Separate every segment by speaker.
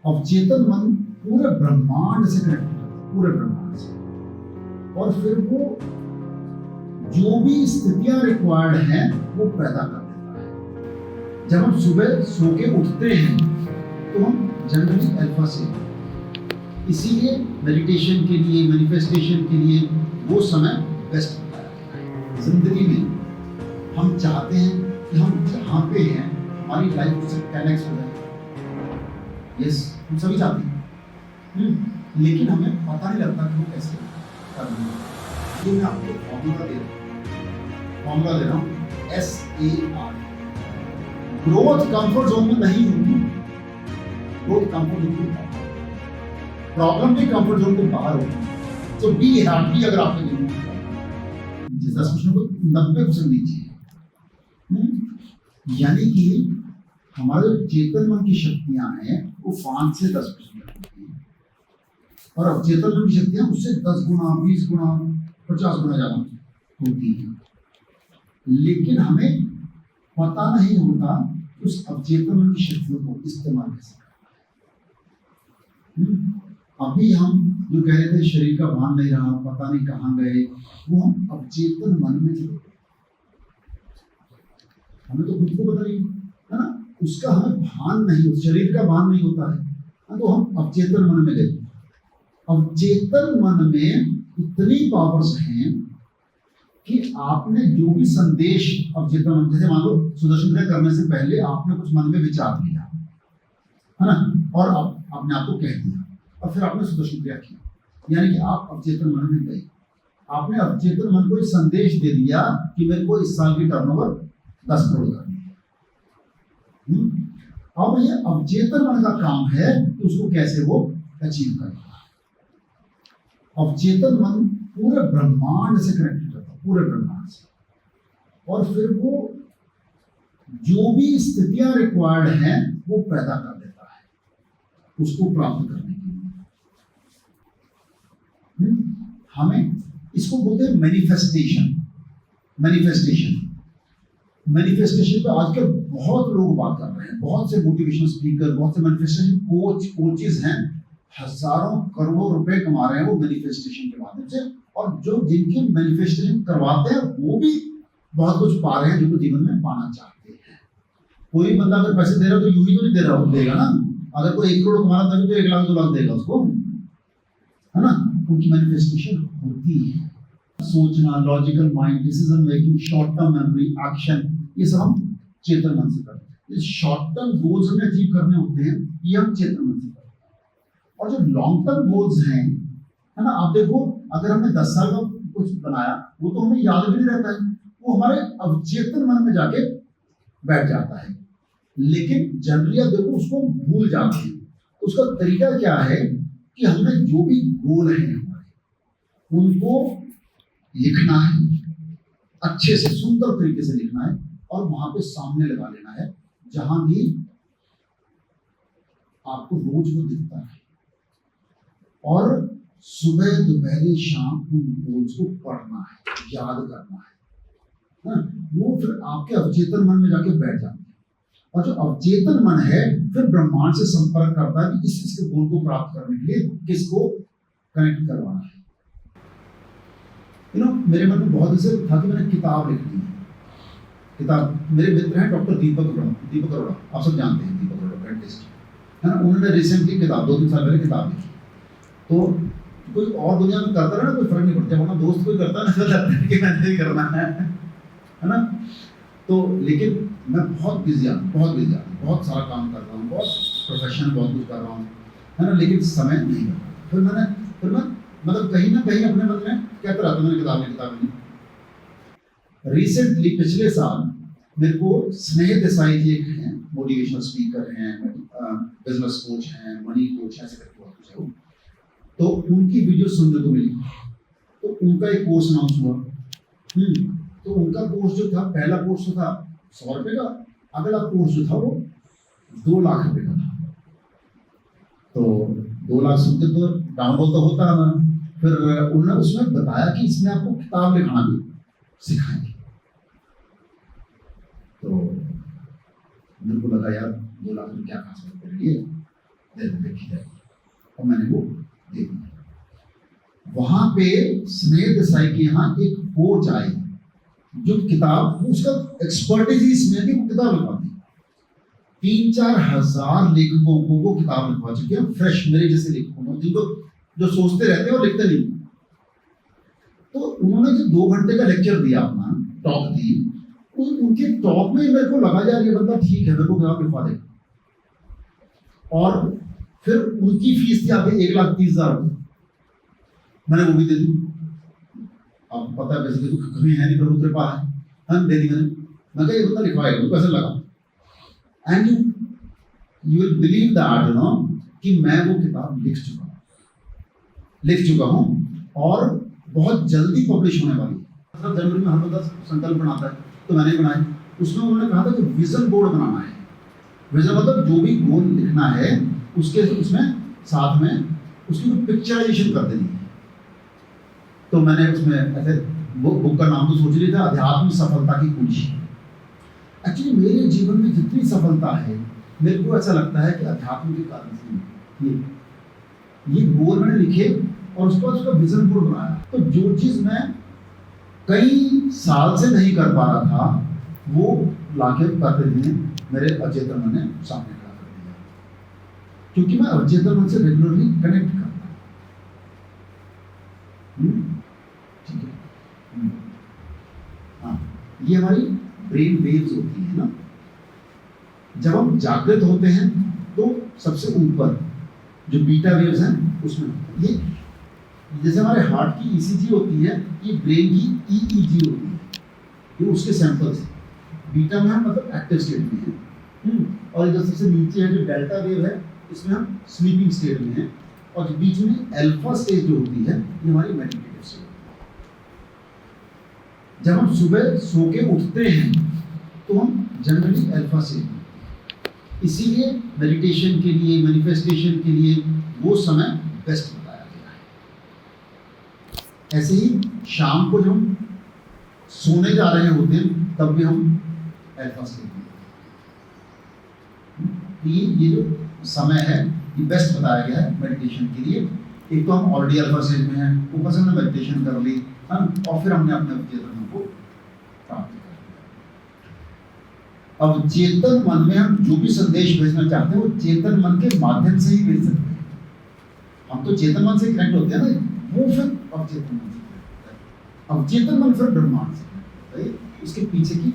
Speaker 1: अवचेतन मन पूरे ब्रह्मांड से कनेक्ट होता है, पूरे ब्रह्मांड से। और फिर वो जो भी स्थितियां रिक्वायर्ड हैं वो पैदा कर देता है। जब हम सुबह सो के उठते हैं तो हम जनरली अल्फा से, इसीलिए मेडिटेशन के लिए, मैनिफेस्टेशन के लिए वो समय बेस्ट होता है। जिंदगी में हम चाहते हैं कि हम जहाँ पे हैं हमारी लाइफ उससे कनेक्ट हो जाए। यस, हम सभी चाहते हैं, लेकिन हमें पता नहीं लगता कि वो कैसे करना है। ये मैं आपको फॉर्मूला दे रहा हूँ, SAR। ग्रोथ कंफर्ट जोन में नहीं होती, ग्रोथ कंफर्ट जोन में, प्रॉब्लम भी कंफर्ट जोन के बाहर होती है। तो बी हैप्पी अगर आपके जीवन में, जिस 10% को 90% लीजिए। यानी कि हमारे चेतन मन की शक्तियां हैं वो 5 से 10% होती हैं, और अवचेतन मन की शक्तियां उससे 10 गुना, 20 गुना, 50 गुना ज्यादा होती हैं। लेकिन हमें पता नहीं होता उस अवचेतन मन की शक्तियों को इस्तेमाल कैसे करना। अभी हम जो कह रहे थे शरीर का भान नहीं रहा, पता नहीं कहाँ गए, वो हम अवचेतन मन में थे। हमें तो खुद को पता नहीं है ना, उसका हमें भान नहीं होता, शरीर का भान नहीं होता है, तो हम अवचेतन मन में गए। अवचेतन मन में इतनी पावर्स हैं कि आपने जो भी संदेश अवचेतन मन, जैसे मान लो सुदर्शन क्रिया करने से पहले आपने कुछ मन में विचार लिया है ना, और आपने आपको कह दिया, और फिर आपने सुदर्शन क्रिया की, यानी कि आप अवचेतन मन में गए। आपने अवचेतन मन को एक संदेश दे दिया कि मेरे को इस साल की टर्नओवर 10 करोड़ करनी है। अब ये अवचेतन मन का काम है कि उसको कैसे वो अचीव करेगा। अवचेतन मन पूरे ब्रह्मांड से कनेक्टेड रहता है, पूरे ब्रह्मांड से, और फिर वो जो भी स्थितियां रिक्वायर्ड हैं वो पैदा कर देता है उसको प्राप्त करने के लिए। हमें इसको बोलते हैं मैनिफेस्टेशन। मैनिफेस्टेशन पे आजकल बहुत लोग बात कर रहे हैं, बहुत से मोटिवेशनल स्पीकर, बहुत से मैनिफेस्टेशन कोचेस हैं, हजारों करोड़ों रुपए कमा रहे हैं वो मैनिफेस्टेशन के माध्यम से, और जो जिनकी मैनिफेस्टेशन करवाते हैं वो भी बहुत कुछ पा रहे हैं जो जीवन में पाना चाहते हैं। कोई बंदा अगर पैसे दे रहा है तो यूं ही तो नहीं दे रहा, देगा ना। अगर कोई 1 करोड़ कमा रहा तभी तो 1 लाख 2 लाख देगा उसको, है ना। उनकी मैनिफेस्टेशन होती है। सोचना, logical mind, decision making, short term memory, action, ये सब हम चेतन मन से करते हैं। ये शॉर्ट टर्म गोल्स हमें अचीव करने होते हैं, ये हम चेतन मन से करते हैं। और जो लॉन्ग टर्म गोल्स हैं, है ना, आप देखो अगर हमने 10 साल का कुछ बनाया वो तो हमें याद भी नहीं रहता है, वो हमारे अवचेतन मन में जाके बैठ जाता है। लेकिन जनरली आप देखो उसको भूल जाते हैं। तो उसका तरीका क्या है कि हमने जो भी गोल है हमारे, उनको लिखना है, अच्छे से सुंदर तरीके से लिखना है, और वहां पे सामने लगा लेना है जहां भी आपको रोज वो दिखता है, और सुबह दोपहर शाम उन गोल्स को पढ़ना है, याद करना है। वो फिर आपके अवचेतन मन में जाके बैठ जाते हैं, और जो अवचेतन मन है फिर ब्रह्मांड से संपर्क करता है कि इस गोल को प्राप्त करने के लिए किसको कनेक्ट करवाना है। मेरे मन में बहुत ऐसे था कि मैंने किताब लिखनी है। किताब, मेरे मित्र हैं डॉक्टर दीपक अरोड़ा, आप सब जानते हैं दीपक अरोड़ा, डेंटिस्ट, है ना। उन्होंने रिसेंटली किताब 2-3 साल पहले किताब लिखी। तो कोई और दुनिया में करता रहे ना, कोई फर्क नहीं पड़ता, वरना दोस्त कोई करता ना कि मैंने ही करना है ना। तो लेकिन मैं बहुत बिजी बहुत सारा काम कर रहा हूँ, बहुत प्रोफेशनल बहुत कुछ कर रहा हूँ, है ना, लेकिन समय नहीं मिलता। फिर मैं मतलब कहीं ना कहीं अपने मन में कहता रहता, मैंने किताब नहीं। रिसेंटली पिछले साल मेरे को स्नेह देसाई जी एक हैं, मोटिवेशनल स्पीकर हैं, बिजनेस कोच हैं, मनी कोच हैं, ऐसे करके बहुत कुछ है वो। तो उनकी वीडियो सुनने को मिली, तो उनका एक कोर्स अनाउंस हुआ। तो उनका कोर्स जो था, पहला कोर्स जो था 100 रुपए का, अगला कोर्स जो था वो 2 लाख रुपए का था। तो 2 लाख सुनते तो डाउनलोड तो होता है ना। फिर उन्होंने उसमें बताया कि इसमें आपको किताब लिखना भी सिखाएंगे। तो मेरे को लगा यार 2 लाख में क्या खास बात कर लिए, देखी जाएगी, और मैंने वो दे दी। वहां पे स्नेह देसाई के यहाँ एक कोच आई जो किताब, उसका एक्सपर्टीज इसमें भी, वो किताब लिखवा दी। 3-4 हजार लेखकों को वो किताब लिखवा चुके हैं, फ्रेश मेरे जैसे लेखकों को, जिनको जो सोचते रहते हैं और लिखते नहीं। तो उन्होंने जो 2 घंटे का लेक्चर दिया, अपना टॉक दी, उनके टॉक में मेरे को लगा यार ये बंदा ठीक है, मेरे को किताब लिखवा देगा। और फिर उनकी फीस थी आगे 1,30,000 रुपये, मैंने वो भी दे दी। आपको पता है वैसे तो कभी है नहीं, प्रभु कृपा है, हम दे दी। मैं कहा ये बंदा लिखवाएगा, तो कैसे लगा। And you will believe that, कि मैं वो किताब लिख चुका हूँ और बहुत जल्दी पब्लिश होने वाली है। मतलब जनवरी में हर बंदा संकल्प बनाता है, तो मैंने बनाई। उसमें उन्होंने कहा था कि विजन बोर्ड बनाना है। विजन मतलब जो भी गोल लिखना है उसके उसमें साथ में उसकी पिक्चराइजेशन कर देनी है। तो मैंने उसमें ऐसे बुक का नाम तो सोच लिया था, अध्यात्म सफलता की कुंजी। एक्चुअली मेरे जीवन में जितनी सफलता है, मेरे को ऐसा लगता है कि अध्यात्म के कारण से ये गोल मैंने लिखे और उसके बाद उसका विजन बोर्ड बनाया। तो जो चीज मैं कई साल से नहीं कर पा रहा था, वो लाके करते हुए मेरे अचेतन मन ने सामने खड़ा कर दिया, क्योंकि मैं अचेतन मन से रेगुलरली कनेक्ट करता हूँ। ठीक है। हाँ, ये हमारी ब्रेन वेव्स होती है ना। जब हम जागृत होते हैं तो सबसे ऊपर जो बीटा वेव्स हैं उसमें, ये जैसे हमारे हार्ट की ईसीजी होती है, ये ब्रेन की ईईजी होती है, ये उसके सैंपल्स। बीटा में हम मतलब एक्टिव स्टेट में है, और जो सबसे नीचे है जो डेल्टा वेव है, इसमें हम स्लीपिंग स्टेट में है, और जो बीच में अल्फा स्टेज जो होती है, ये हमारी मेडिटेटिव स्टेट। जब हम सुबह सो के उठते हैं तो हम जनरली अल्फा स्टेज में, इसीलिए मेडिटेशन के लिए, मैनिफेस्टेशन के लिए वो समय बेस्ट बताया गया है। ऐसे ही शाम को जब हम सोने जा रहे होते हैं तब भी हम अल्फा स्टेज में, ये जो समय है ये बेस्ट बताया गया है मेडिटेशन के लिए। एक तो हम ऑलरेडी अल्फा स्टेज में हैं, ऊपर से हमने मेडिटेशन कर ली, और फिर हमने अपने चेतन को प्राप्त कर लिया। अब चेतन मन में हम जो भी संदेश भेजना चाहते हैं, वो चेतन मन के माध्यम से ही भेज सकते हैं। हम तो चेतन मन से कनेक्ट होते हैं ना, वो फिर अवचेतन मन से कनेक्ट होता है। अवचेतन मन फिर ब्रह्मांड से कनेक्ट होता है, उसके पीछे की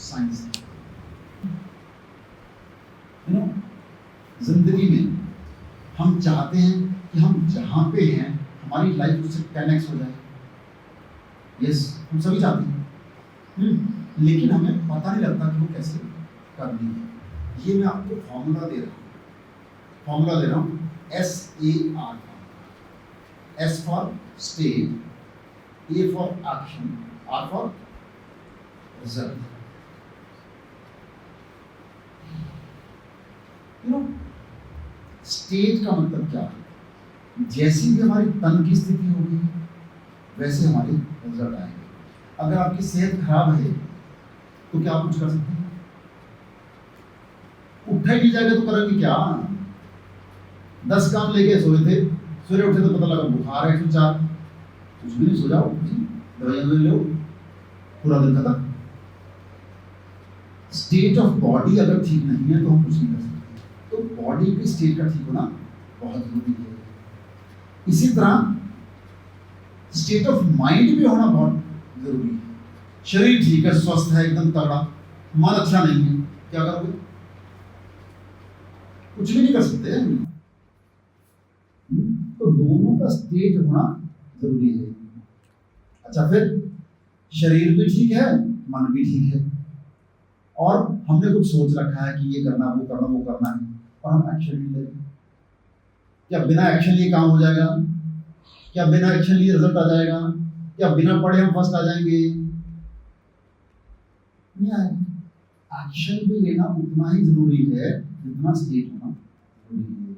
Speaker 1: साइंस है। जिंदगी में हम चाहते हैं कि हम जहाँ पे हैं हमारी लाइफ उससे कनेक्ट हो जाए। यस, हम सभी चाहते हैं, लेकिन हमें पता नहीं लगता कि वो कैसे करनी है। ये मैं आपको फॉर्मूला दे रहा हूँ, SAR। S for state, A for action, R for result. State का मतलब क्या है? जैसी भी हमारी तन की स्थिति होगी वैसे हमारे रिजल्ट आएंगे। अगर आपकी सेहत खराब है तो क्या आप कुछ कर सकते हैं? उठा ही नहीं जाएगा तो करेंगे क्या? 10 काम लेके सोए थे, सवेरे उठे तो पता लगा बुखार है 104, कुछ भी नहीं, सो जाओ, दवाइयां ले लो, पूरा दिन खत्म। स्टेट ऑफ बॉडी अगर ठीक नहीं है तो हम कुछ नहीं कर सकते। तो बॉडी की स्टेट का ठीक होना बहुत जरूरी है। इसी तरह स्टेट ऑफ माइंड भी होना बहुत जरूरी है। शरीर ठीक है, स्वस्थ है, एकदम तगड़ा, मन अच्छा नहीं है, क्या करोगे? कुछ भी नहीं कर सकते। तो दोनों का स्टेट होना जरूरी है। अच्छा, फिर शरीर भी ठीक है, मन भी ठीक है, और हमने कुछ सोच रखा है कि ये करना, वो करना, वो करना है, और हम एक्शन नहीं ले रहे। क्या बिना एक्शन लिए काम हो जाएगा? क्या बिना एक्शन लिए रिजल्ट आ जाएगा? क्या बिना पढ़े हम फर्स्ट आ जाएंगे? नहीं आएगा। एक्शन भी लेना उतना ही जरूरी है जितना स्टेट होना जरूरी है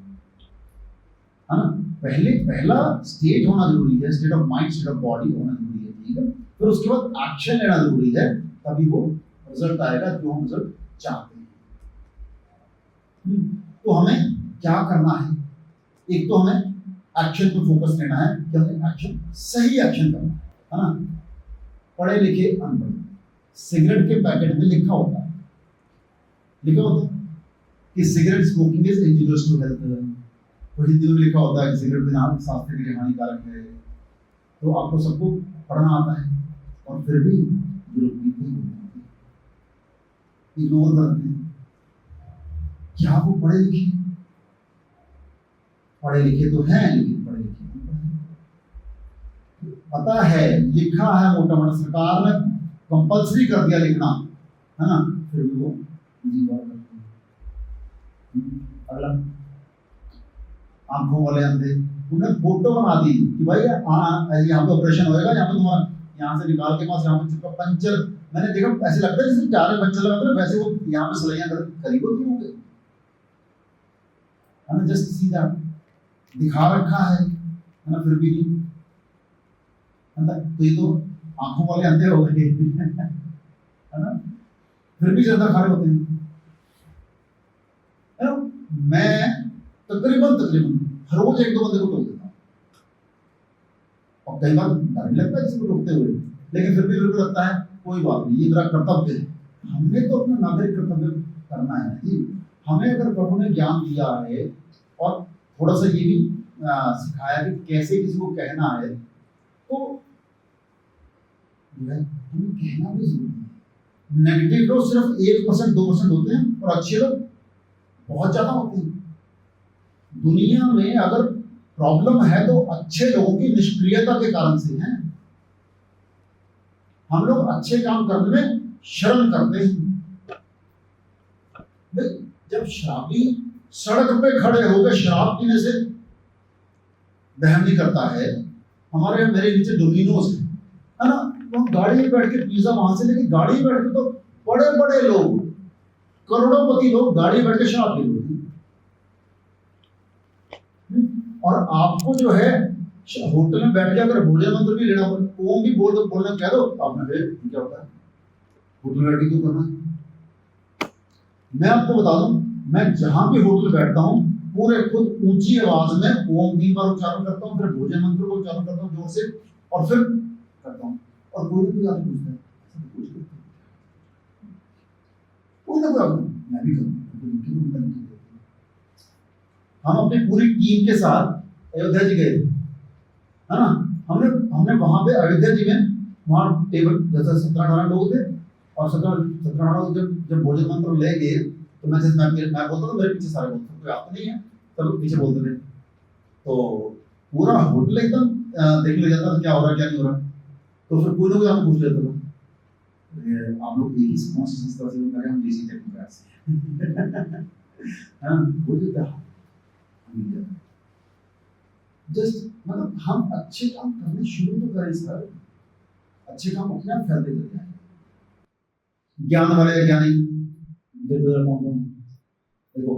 Speaker 1: ना। पहला स्टेट होना जरूरी है, state of mind, state of body होना जरूरी है, ठीक है। फिर उसके बाद एक्शन लेना जरूरी है, तभी वो रिजल्ट आएगा जो हम रिजल्ट चाहते हैं। तो हमें क्या करना है, एक तो हमें एक्शन पे फोकस लेना है कि हमें एक्शन, सही एक्शन करना है ना। पढ़े लिखे अनपढ़, सिगरेट के पैकेट में लिखा होता है कि cigarette smoking is injurious to health, तो हिंदी में लिखा होता है कि सिगरेट पीना स्वास्थ्य के लिए हानिकारक है। तो आपको सबको पढ़ना आता है और फिर भी जो लोग पीते हैं इग्नोर करते हैं। क्या वो पढ़े लिखे तो हैं लेकिन पढ़े लिखे नहीं पढ़े। पता है, लिखा है मोटा मोटा, सरकार ने कंपल्सरी कर दिया लिखना, है ना, फिर भी वो नहीं बात करते हैं। अगला, आंखों वाले अंधे, उन्हें फोटो बना दी कि भाई यहाँ पे ऑपरेशन होएगा, यहाँ पे तुम्हारा यहाँ से निकाल के पास यहाँ पे चुका पंचर। मैंने देखा ऐसे लगता है जैसे चारे पंचर लगाते हैं, वैसे वो यहाँ पे सलाइयां करीब होती होंगे, है ना, जस्ट सीधा दिखा रखा है ना, फिर भी नहीं, है ना। तो ये तो आंखों वाले अंधे हो गए है ना, फिर भी ज्यादा खा रहे होते हैं, है ना। मैं तकरीबन हर रोज एक दो बंदे को टोक देता हूँ, और कई बार डर भी लगता है किसी को टोकते हुए, लेकिन फिर भी मेरे को लगता है कोई बात नहीं, ये मेरा कर्तव्य है। हमने तो अपना नागरिक कर्तव्य करना है जी। हमें अगर प्रभु ने ज्ञान दिया है और थोड़ा सा ये भी सिखाया कि कैसे किसी को कहना है, तो हमें कहना भी जरूरी है। नेगेटिव लोग सिर्फ 1% 2% होते हैं और अच्छे लोग बहुत ज्यादा होते हैं। दुनिया में अगर प्रॉब्लम है तो अच्छे लोगों की निष्क्रियता के कारण से है। हम लोग अच्छे काम करने में शर्म करते हैं। जब शराबी सड़क पे खड़े होकर शराब पीने से दहन नहीं करता है, हमारे मेरे नीचे डोमिनोज है ना, तो हम गाड़ी में बैठ के पिज्जा वहां से लेके गाड़ी में बैठ के, तो बड़े बड़े लोग, करोड़ोंपति लोग गाड़ी में बैठ के शराब पी रहे हैं, और आपको जो है होटल में बैठ के अगर भोजन मंत्र भी लेना पड़े, ओम भी बोल दो, बोलना कह दो, आपने क्या होता है होटल में बैठ के क्यों करना। मैं आपको बता दूं, मैं जहां भी होटल बैठता हूँ पूरे खुद ऊंची आवाज में ओम 3 बार उच्चारण करता हूँ, फिर भोजन मंत्र को उच्चारण करता हूँ जोर से, और फिर करता हूँ, और कोई भी आके पूछता है कोई ना कोई, मैं भी करूँ। हम अपनी पूरी टीम के साथ अयोध्या जी गए, है ना। हमने वहां पे अयोध्या जी में वहां टेबल जैसे 17-18 लोग थे, और 17-18 लोग जब भोजन मंत्र ले गए, तो मैं बोलता था, मेरे पीछे सारे बोलते थे, कोई आता नहीं है, सब पीछे बोलते थे, तो पूरा होटल एकदम देखने लग जाता था क्या हो रहा है क्या नहीं हो रहा। तो फिर कोई ना कोई आपको पूछ लेता था, आप लोग एक ही कौन सी संस्था से, हम देसी टेक्निक से हाँ बोलिए क्या जस्ट मतलब हम अच्छे काम करने शुरू तो करें सर, अच्छे काम अपने आप फैलते चले जाएं। ज्ञान वाले ज्ञानी देखो,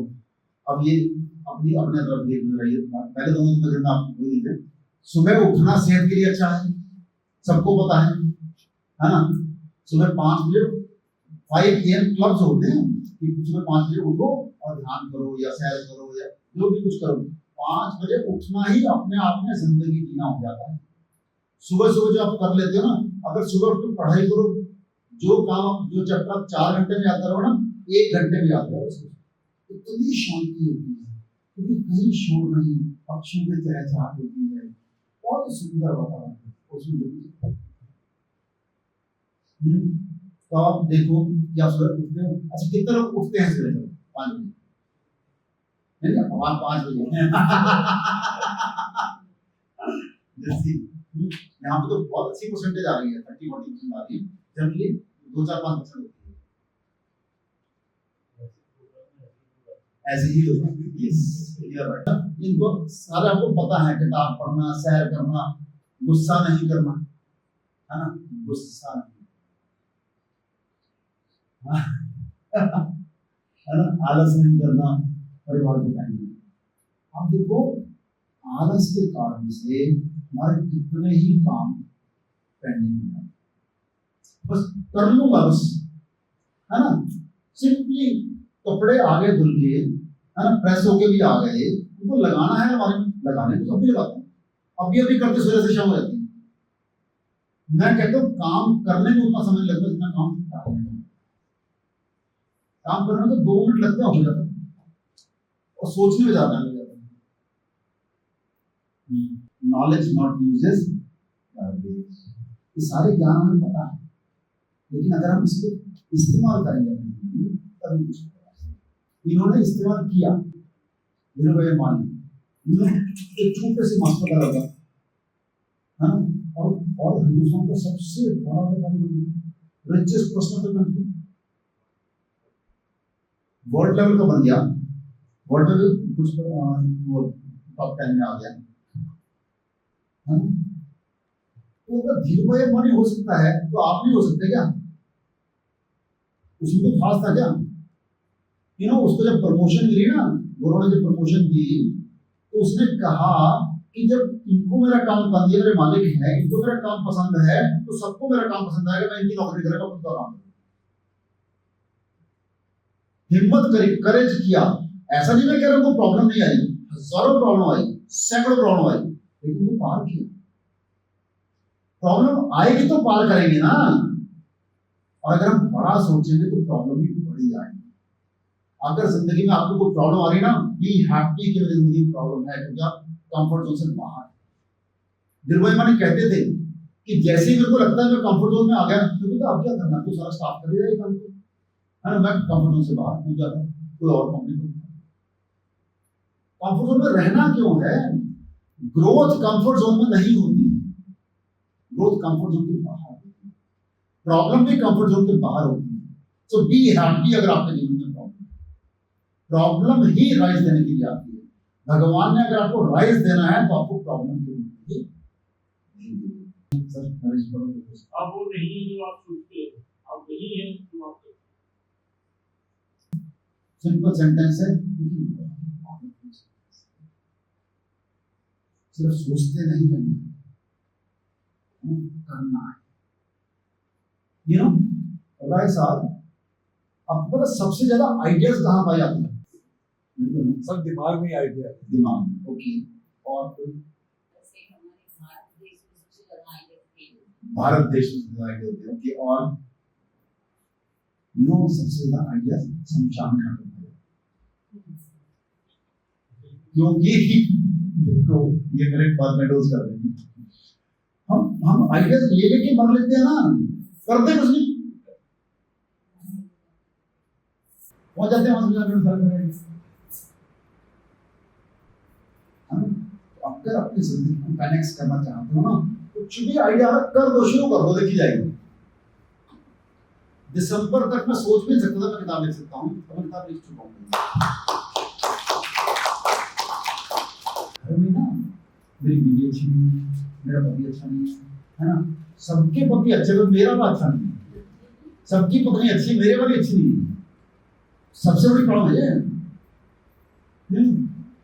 Speaker 1: अब ये अपनी अपने तरफ देख रही है। पहले दोनों में आपको बोल दी, सुबह उठना सेहत के लिए अच्छा है, सबको पता है ना। सुबह 5 बजे 5 AM क्लब्स होते हैं कि सुबह 5 बजे उठो और ध्यान करो या सैर करो या जो भी कुछ करो। 5 बजे उठना ही अपने आप में जिंदगी जीना हो जाता है। सुबह सुबह जो आप कर लेते हो ना, अगर सुबह उठ के पढ़ाई करो, जो काम जो चैप्टर 4 घंटे में याद करो ना, 1 घंटे में याद करो, इतनी शांति होती है, क्योंकि कहीं शोर नहीं, पक्षियों की चहचहाट होती है, बहुत सुंदर वातावरण उसमें। तो आप देखो क्या सुबह उठते हो। अच्छा, कितने लोग उठते हैं सुबह 5 बजे? नहीं, 5 बजे यहाँ पे तो बहुत अच्छी परसेंटेज आ रही है, 30-40% आ रही है, जनरली 2-4-5% होती है ऐसे ही लोग। इनको सारे आपको पता है, किताब पढ़ना, सैर करना, गुस्सा नहीं करना, है ना, गुस्सा नहीं है ना, आलस नहीं करना, परिवार को टाइम देना। आप देखो, आलस के कारण से हमारे कितने ही काम पेंडिंग है, बस कर लूंगा बस, है ना। सिंपली कपड़े आगे धुल के है ना, प्रेस होके भी आ गए, उनको लगाना है हमारे में, लगाने को तो अभी लगाते हैं, अभी करते सूर्य से शाम हो जाती है। मैं कहता हूँ काम करने में उतना समय लगता है जितना काम करने में। काम करने में तो 2 मिनट लगते हैं, हो जाता है, और सोचने में ज्यादा लग जाता है। नॉलेज नॉट यूजेस, ये सारे ज्ञान हमें पता है, लेकिन अगर हम इसको इस्तेमाल करेंगे तभी कुछ होगा। इन्होंने इस्तेमाल किया, विनोबा भावे, इन्होंने एक छोटे से मास्टर का लगा, हाँ, और हिंदुस्तान का सबसे बड़ा व्यापारी, richest person of the country, world level का बन गया, वर्ल्ड लेवल कुछ वो टॉप 10 में आ गया, है ना। तो अगर धीरूभाई अंबानी हो सकता है तो आप नहीं हो सकते क्या? उसमें तो खास था क्या? उसको जब प्रमोशन मिली ना, गोरों ने जब प्रमोशन दी, तो उसने कहा कि जब इनको मेरा काम पसंद है, मेरे मालिक हैं, इनको मेरा काम पसंद है, तो सबको मेरा काम पसंद आएगा, मैं इनकी नौकरी करेगा, खुद का काम। हिम्मत करी, करेज किया। ऐसा नहीं मैं कह रहा हूं प्रॉब्लम नहीं आई, हजारों प्रॉब्लम आई, सैकड़ों प्रॉब्लम आई, लेकिन वो पार किया। प्रॉब्लम आएगी तो पार करेंगे ना, और अगर हम बड़ा सोचेंगे तो प्रॉब्लम भी बड़ी आएगी। अगर जिंदगी में आपको कोई प्रॉब्लम आ रही ना, बी हैप्पी कि मेरी जिंदगी में प्रॉब्लम है, क्योंकि आप कंफर्ट जोन से बाहर। धीरूभाई अंबानी कहते थे कि जैसे ही मेरे को लगता है मैं कंफर्ट जोन में आ गया, क्योंकि तो अब क्या करना, तो सारा स्टाफ कर ही जाएगा काम को, है ना, मैं कंफर्ट जोन से बाहर कूद जाता, कोई और कंपनी को। कंफर्ट जोन में रहना क्यों है? ग्रोथ कंफर्ट जोन में नहीं होती, ग्रोथ कंफर्ट जोन के बाहर होती है, प्रॉब्लम भी कंफर्ट जोन के बाहर होती है। सो बी हैप्पी अगर आपके जीवन में प्रॉब्लम ही राइज देने के लिए आती है। भगवान ने अगर आपको राइज देना है तो आपको प्रॉब्लम की जरूरत नहीं।
Speaker 2: आप वो नहीं है जो आप सोचते हैं, आप वही है जो आप
Speaker 1: सिंपल सेंटेंस है, सिर्फ सोचते नहीं करना है। राय साहब, आपको पता सबसे ज्यादा आइडियाज कहाँ पाए जाते हैं?
Speaker 3: सब दिमाग में आइडिया है।
Speaker 1: दिमाग, ओके। और भारत देश में सबसे ज्यादा आइडिया होते हैं, ओके। और सबसे ज्यादा आइडिया शमशान घाट में, क्योंकि ये मेरे बाद में डोज कर रहे हैं। हम आइडियाज ले लेके मर लेते हैं ना, करते कुछ नहीं, पहुंच जाते हैं वहां से। अगर अपनी जिंदगी को कनेक्ट करना चाहते हो ना, कुछ भी आइडिया कर दो, शुरू कर दो, देखी जाएगी। दिसंबर तक मैं सोच भी सकता था मैं किताब लिख सकता हूँ, तो मैं किताब लिख चुका हूँ। घर में ना मेरी बीवी अच्छी नहीं है, मेरा पति अच्छा नहीं है ना, सबके पति अच्छे, तो मेरा तो अच्छा नहीं है। सबकी पत्नी अच्छी, मेरे वाली अच्छी नहीं है। सबसे बड़ी प्रॉब्लम है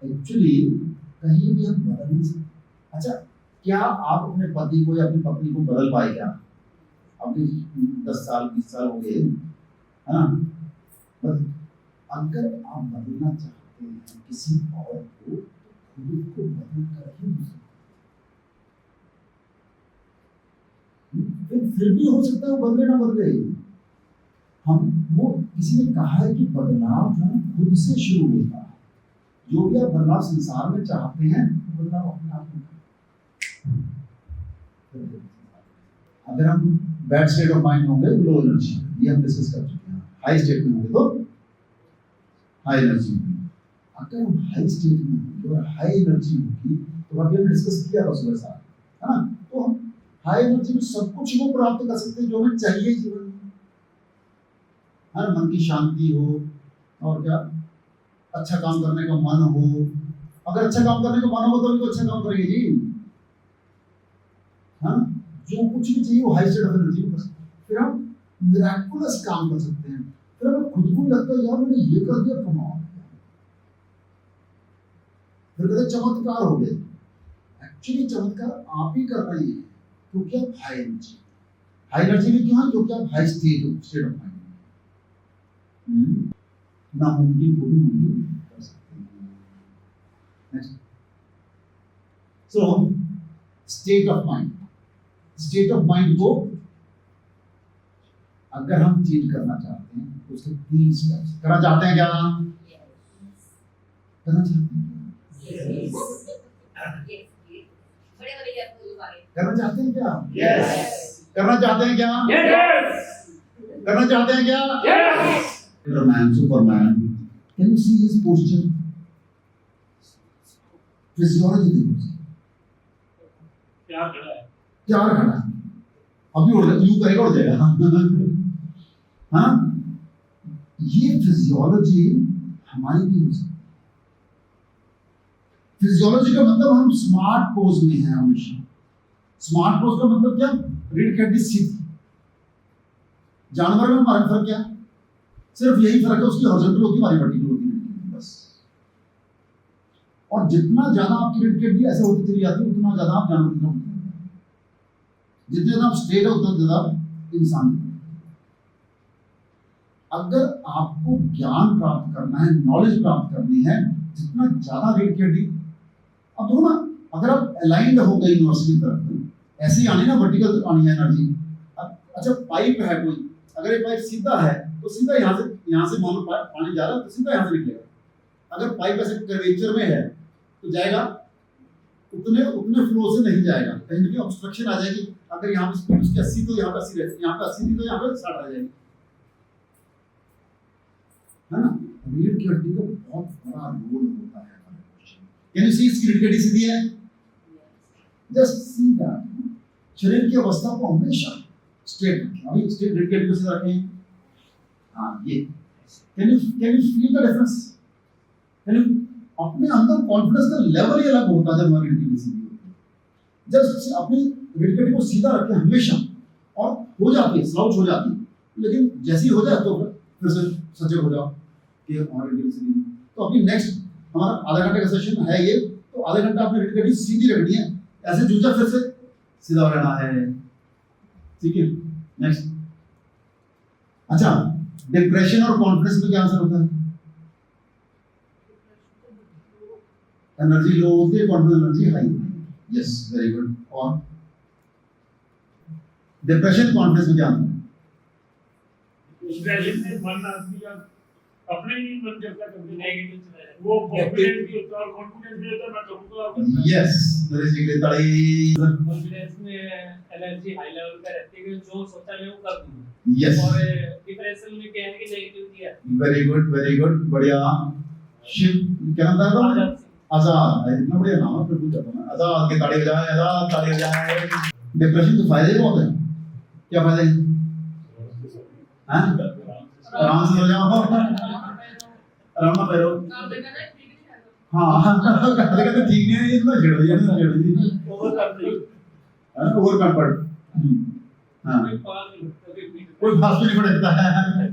Speaker 1: एक्चुअली, कहीं भी हम बदल नहीं सकते। अच्छा, क्या आप अपने पति को या अपनी पत्नी को बदल पाए क्या? अभी 10 साल 20 साल हो गए, है ना, बस अगर आप बदलना चाहते हैं किसी और को, तो खुद को बदल कर ही फिर भी हो सकता है वो बदले ना बदले। वो किसी ने कहा है कि बदलाव जो है खुद से शुरू होता है। जो भी आप बदलाव संसार में चाहते हैं, बदलाव अपने आप में। अगर हम बैड स्टेट ऑफ माइंड होंगे, लो एनर्जी, ये हम डिस्कस कर चुके हैं। हाई स्टेट में होंगे तो हाई एनर्जी होगी। अगर हम हाई स्टेट में होंगे और हाई एनर्जी होगी, तो अभी हमने डिस्कस किया था सुबह साथ, है ना, तो हम हाई एनर्जी में सब कुछ वो प्राप्त कर सकते हैं जो हमें चाहिए जीवन में, है ना। मन की शांति हो, और क्या, अच्छा काम करने का मन हो। अगर अच्छा काम करने का मन हो तो भी तो अच्छा काम करेंगे जी, हाँ। जो कुछ भी चाहिए वो हाई स्टेट ऑफ एनर्जी में कर सकते हैं। फिर हम मिराकुलस काम कर सकते हैं। फिर हमें खुद को लगता है यार मैंने ये कर दिया, कमाल। फिर कहते चमत्कार हो गए। एक्चुअली चमत्कार आप ही कर रहे हैं, क्योंकि आप हाई एनर्जी में क्यों है? क्योंकि आप हाई स्टेट ऑफ माइंड। नामुमकिन को भी मुमकिन कर सकते हैं। सो स्टेट ऑफ माइंड को अगर हम चेंज करना चाहते हैं तो उसके 3 स्टेप्स करना चाहते हैं क्या करना चाहते हैं करना चाहते हैं क्या करना चाहते हैं क्या करना चाहते हैं क्या man Superman can you see his posture physiology देखो
Speaker 2: क्या खड़ा है
Speaker 1: क्या खड़ा है अभी उड़ यूं करेगा उड़ जाएगा हाँ ये फिजियोलॉजी हमारी भी हो सकती है फिजियोलॉजी का मतलब हम स्मार्ट पोज में हैं हमेशा स्मार्ट पोज का मतलब क्या रीढ़ की हड्डी सीधी जानवर में हमारा फर्क क्या सिर्फ यही फर्क है उसकी हॉरिजॉन्टल होती है हमारी वर्टिकल होती है बस और जितना ज्यादा आपकी रीढ़ की हड्डी ऐसे होती चली जाती है उतना ज्यादा आप जानवर की होते हैं जितने ज्यादा आप स्ट्रेट है उतना ज्यादा इंसान है अगर आपको ज्ञान प्राप्त करना है नॉलेज प्राप्त करनी है जितना ज्यादा रीढ़ की हड्डी अब देखो ना अगर आप अलाइंड हो गए यूनिवर्सिटी की तरफ ऐसे ही आनी ना वर्टिकल आनी है एनर्जी अच्छा पाइप है कोई अगर ये पाइप सीधा है तो सीधा यहाँ से मान लो पानी जा रहा है तो सीधा यहाँ से निकलेगा अगर पाइप ऐसे कर्वेचर में है तो जाएगा उतने फ्लो से नहीं जाएगा कहीं ना कहीं ऑब्स्ट्रक्शन आ जाएगी अगर यहाँ पे स्पीड उसकी 80 तो यहाँ पे 80 रहती यहाँ पे 80 थी तो यहाँ पे 60 रह जाएगी है ना रीढ़ की हड्डी का बहुत बड़ा रोल होता है कैन यू सी इसकी रीढ़ की हड्डी सीधी है जस्ट सी दैट शरीर की अवस्था को हमेशा स्ट्रेट रखें अभी स्ट्रेट रीढ़ की हड्डी को सीधा रखें हाँ ये can you feel the difference can you अपने अंदर कॉन्फिडेंस का लेवल ही अलग होता है जब हमारी रीढ़ की हड्डी सीधी होती है जस्ट अपनी रीढ़ की हड्डी को सीधा रखें हमेशा और हो जाती है स्लाउच हो जाती है लेकिन जैसे ही हो जाए तो फिर से सजग हो जाओ कि हमारी रीढ़ की सीधी तो अभी नेक्स्ट हमारा आधा घंटे का सेशन है ये तो आधे घंटा अपनी रीढ़ की हड्डी सीधी रखनी है ऐसे जूझा फिर से सीधा रहना है ठीक है नेक्स्ट अच्छा डिप्रेशन और कॉन्फिडेंस में क्या असर होता है एनर्जी लो होती है confidence energy high yes very good और डिप्रेशन कॉन्फिडेंस में क्या अंतर है
Speaker 2: डिप्रेशन में मन आदमी का अपने ही मन करता कभी नेगेटिव वो कॉन्फिडेंस भी होता है और कॉन्फिडेंस भी होता है मैं कहूँगा
Speaker 1: यस नरेश जी के लिए ताली
Speaker 4: कॉन्फिडेंस में एनर्जी हाई लेवल पे रहती है कि जो सोचा मैं वो कर दूंगा
Speaker 1: यस
Speaker 4: और डिप्रेशन में क्या है कि नेगेटिविटी है
Speaker 1: वेरी गुड बढ़िया शिव क्या नाम था आपका आजाद इतना बढ़िया नाम है प्रभु का आजाद के ताली बजाएं डिप्रेशन के फायदे बहुत हैं क्या फायदे हैं हाँ आराम से हो जाओ आराम ना पैरो हाँ कहते ठीक नहीं है इतना छेड़ो ये ना छेड़ो जी
Speaker 2: ओवर
Speaker 1: कॉन्फिडेंट हाँ कोई फास्ट नहीं पड़ता है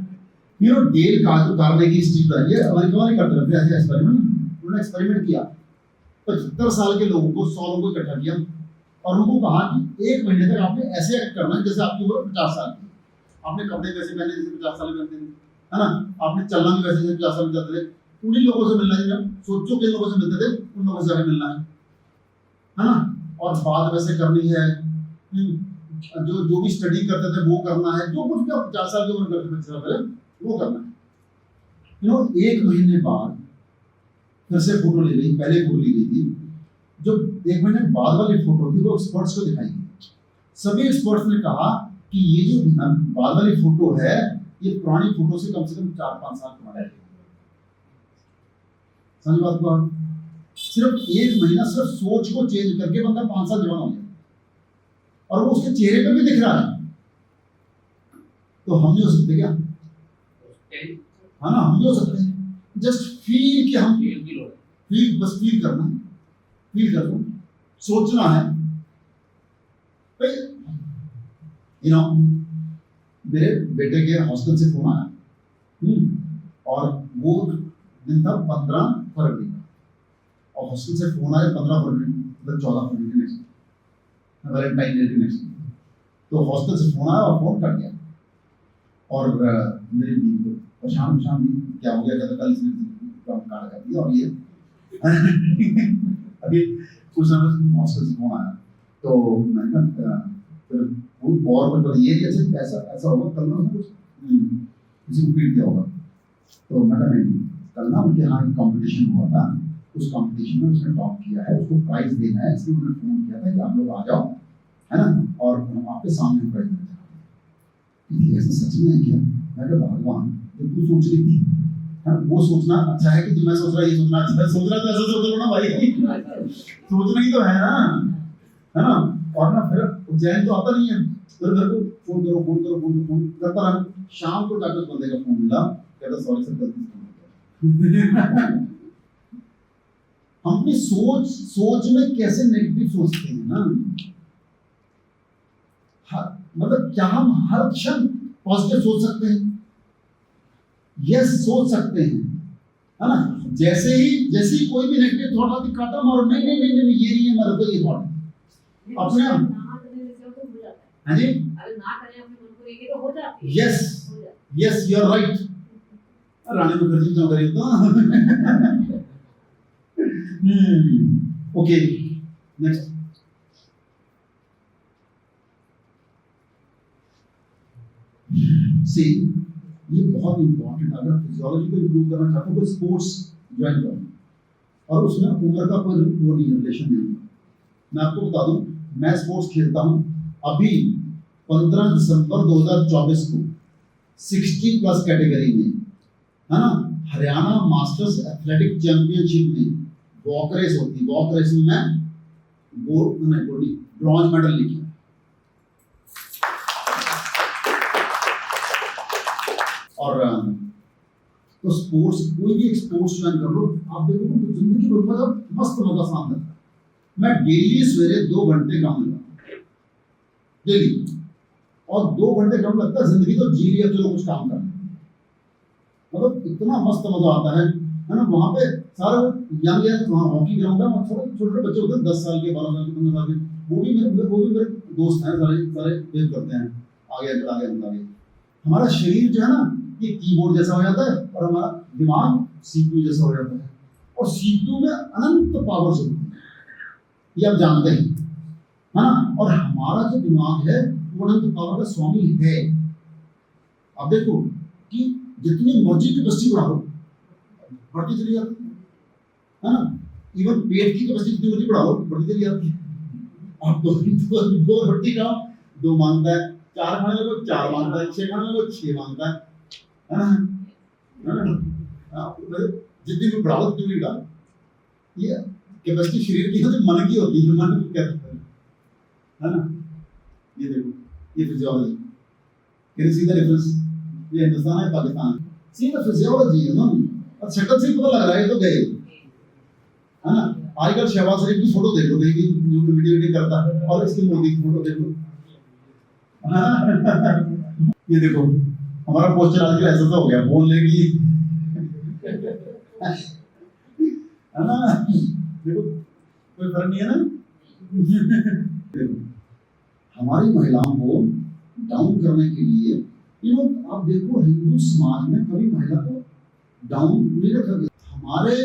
Speaker 1: यू नो डेल कार्नेगी की स्ट्रीट पर ये अमेरिका वाले करते रहते हैं ऐसे एक्सपेरिमेंट उन्होंने एक्सपेरिमेंट किया 75 साल के लोगों को 100 लोगों को इकट्ठा किया और उनको कहा कि 1 महीने तक आपने ऐसे एक्ट करना है जैसे आपकी उम्र 50 साल की आपने कपड़े वैसे पहने जैसे 50 साल में पहनते थे है ना आपने चलना भी वैसे जैसे 50 साल में चलते थे उन्हीं लोगों से मिलना है सोचो किन लोगों से मिलते थे उन लोगों से आगे मिलना है ना और बात वैसे करनी है जो भी स्टडी करते थे वो करना है जो कुछ भी आप 50 साल की उम्र करते थे पहले वो करना है यू नो 1 महीने बाद फिर से फोटो ली गई पहले फोटो ली गई थी जो 1 महीने बाद वाली फोटो थी वो एक्सपर्ट्स को दिखाई गई सभी एक्सपर्ट्स ने कहा कि ये जो बाद वाली फोटो है ये पुरानी फोटो से कम 4-5 साल पुरानी है समझ बात को सिर्फ 1 महीना सिर्फ सोच को चेंज करके बंदा 5 साल जवान हो गया और वो उसके चेहरे पे भी दिख रहा है तो हम नहीं हो सकते क्या हाँ ना हम भी हो सकते हैं जस्ट फील कि हम फील बस फील करना है फील करना सोचना है यू नो मेरे बेटे के हॉस्टल से फोन आया और वो दिन था 15 फरवरी का और हॉस्टल से फोन आया 15 फरवरी मतलब 14 फरवरी के नेक्स्ट वैलेंटाइन डे के नेक्स्ट तो हॉस्टल से फोन आया और फोन कट गया और मेरी बीवी को परेशान भी क्या हो गया कहता कल इसने काम काट कर दिया और ये अभी कुछ ना कुछ हॉस्टल से फोन आया, तो मैंने कहा फिर वो और कुछ ये कैसे ऐसा ऐसा होगा कल ना कुछ किसी को पीट दिया होगा, तो मैं कहा नहीं, कल ना उनके यहाँ एक कॉम्पिटिशन हुआ था, उस कॉम्पिटिशन में उसने टॉप किया है, उसको प्राइज देना है, इसलिए उन्होंने फोन किया था कि आप लोग आ जाओ, है ना, और हम आपके सामने प्राइज देना चाहते हैं। ऐसा सच में है क्या? मैं कहा भगवान, जो तू सोच रही थी है वो सोचना अच्छा है कि जो मैं सोच रहा ये सोचना अच्छा है? सोच रहा तो ऐसा सोच लो ना भाई, सोचना ही तो है ना, और ना फिर उज्जैन तो आता नहीं है, फिर मेरे को फोन करता रहा। शाम को जाकर उस बंदे का फोन मिला, कहता सॉरी सर गलती से फोन किया। हम अपनी सोच में कैसे नेगेटिव सोचते हैं ना, मतलब क्या हम हर क्षण पॉजिटिव सोच सकते हैं? यस सोच सकते हैं, है ना। जैसे ही कोई भी नेगेटिव थॉट आती काटा मारो, नहीं नहीं नहीं नहीं ये नहीं है, मेरा तो ये थॉट अपने आप हाँ जी yes yes you are right. Rani Mukherjee क्यों करी तो ओके नेक्स्ट। सी ये बहुत इंपॉर्टेंट, अगर फिजियोलॉजी को इंप्रूव करना चाहते हो तो स्पोर्ट्स ज्वाइन करो, और उसमें उम्र का कोई वो नहीं रिलेशन नहीं। मैं आपको बता दूं, मैं स्पोर्ट्स खेलता हूं, अभी 15 दिसंबर 2024 को 60 प्लस कैटेगरी में, है ना, हरियाणा मास्टर्स एथलेटिक चैंपियनशिप में वॉक रेस होती है, वॉक रेस में मैं ब्रॉन्ज मेडल लेके और तो स्पोर्ट्स कोई भी एक स्पोर्ट्स ज्वाइन कर लो, आप देखो तो जिंदगी भर मतलब मस्त मजा साथ रहता है। मैं डेली सवेरे 2 घंटे ग्राउंड लगाता डेली, और 2 घंटे ग्राउंड लगता है, जिंदगी तो जी लिया, चलो कुछ काम कर, मतलब इतना मस्त मजा आता है ना। वहाँ पे सारे यंग वहाँ हॉकी ग्राउंड है, वहाँ छोटे छोटे बच्चे होते हैं 10 साल के 12 साल के 15 साल के, वो भी मेरे दोस्त हैं, सारे खेल करते हैं, आगे आगे। हमारा शरीर जो है ना ये कीबोर्ड जैसा हो जाता है, और हमारा दिमाग सीपीयू जैसा हो जाता है, और सीपीयू में अनंत पावर होती है, ये आप जानते हैं, है ना। और हमारा जो दिमाग है वो अनंत पावर का स्वामी है। आप देखो कि जितनी मर्जी कैपेसिटी बढ़ाओ बढ़ती चली जाती है ना, इवन पेट की कैपेसिटी जितनी मर्जी बढ़ाओ बढ़ती चली जाती है। आप दो रोटी खाओ 2 मांगता है, 4 खाने लगो 4 मांगता है, 6 खाने लगो 6 मांगता है ना। जितनी भी बढ़ाओ उतनी भी डालो, ये कैपेसिटी शरीर की होती, मन की होती है, मन को कहते हैं, है ना। ये देखो ये फिजियोलॉजी, ये सीधा डिफरेंस, ये हिंदुस्तान है पाकिस्तान है, सीधा फिजियोलॉजी है ना। और शक्ल से ही पता लग रहा है तो गए, है ना। आजकल शहबाज शरीफ की फोटो देखो, देखिए जो वीडियो करता है, और इसकी मोदी की फोटो देखो, ये देखो हमारा पोस्टर आजकल ऐसा तो हो गया, बोलने की है ना, देखो कोई फर्क नहीं है ना। देखो हमारी महिलाओं को डाउन करने के लिए, इवन आप देखो हिंदू समाज में कभी महिला को डाउन नहीं रखा गया। हमारे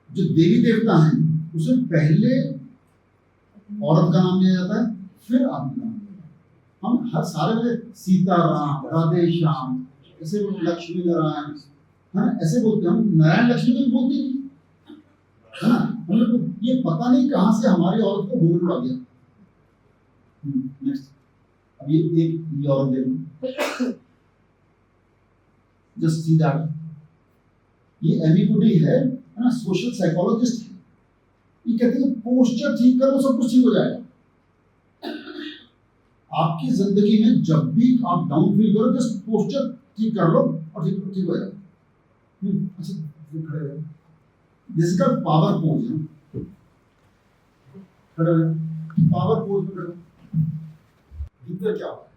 Speaker 1: जो देवी देवता हैं उसमें पहले औरत का नाम लिया जाता है, फिर आदमी का नाम। हम हर सारे में सीताराम, राधे श्याम, ऐसे लक्ष्मी नारायण, है ऐसे बोलते हैं, हम नारायण लक्ष्मी तो बोलते नहीं, है ना। हम लोग ये पता नहीं कहां से हमारी औरत को घूंघट उड़ा दिया। नेक्स्ट, अब ये एक ये औरत देखो, जस्ट सी दैट, ये एमी गुडी है ना, सोशल साइकोलॉजिस्ट है। ये कहते हैं पोस्चर ठीक करो सब कुछ ठीक हो जाएगा। आपकी जिंदगी में जब भी आप डाउन फील करो, जस्ट पोस्चर ठीक कर लो और ठीक हो जाएगा। अच्छा खड़े रहो, this is called power pose, खड़े रहो, पावर पोज में खड़े। भीतर क्या होता है,